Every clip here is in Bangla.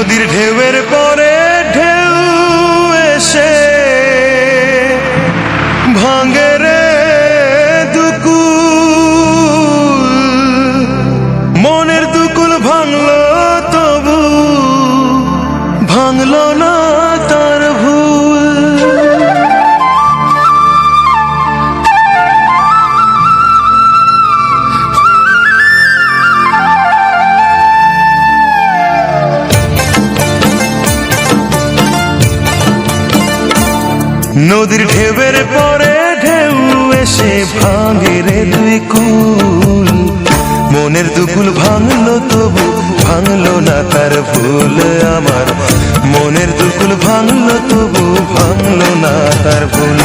নদীর ঢেউয়ের পরে ঢেউ এসে ভাঙে রে দুকুল, মনের দুকুল ভাঙলো তবু ভাঙলো না তার ভুল। নদীর ঢেউয়ের পরে ঢেউ এসে ভাঙে রে দুই কুল, মনের দুকুল ভাঙলো তবু ভাঙলো না তার ভুল। আমার মনের দুকুল ভাঙলো তবু ভাঙলো না তার ভুল।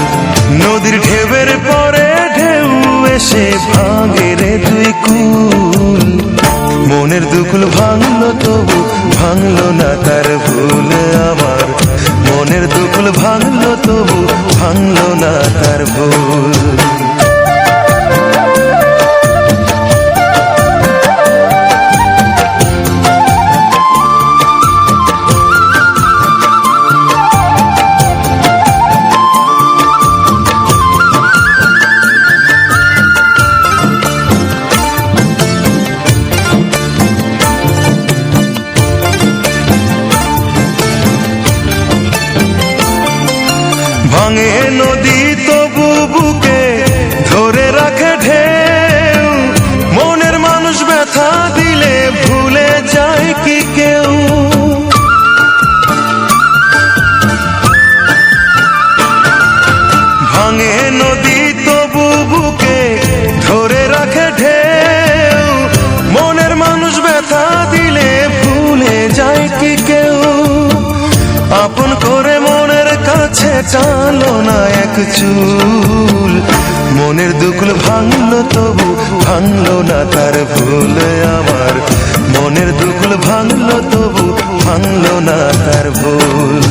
নদীর ঢেউয়ের পরে ঢেউ এসে ভাঙে রে দুই কুল, মনের দুকুল ভাঙলো তবু ভাঙলো না তার ভুল। আমার মনের দুকুল ভাঙলো তবু ভাঙলো না তার ভুল। ভাঙে নদী তবু বুকে ধরে রাখে ঢেউ, মনের মানুষ ব্যথা দিলে ভুলে যায় কি কেউ। ভাঙে নদী তবু বুকে ধরে রাখে ঢেউ, মনের মানুষ ব্যথা দিলে ভুলে যায় কি কেউ। আপন করে মনের কাছে টানো না এক চুল, মনের দুকুল ভাঙলো তবু ভাঙলো না তার ভুল। আমার মনের দুকুল ভাঙলো তবু ভাঙলো না তার ভুল।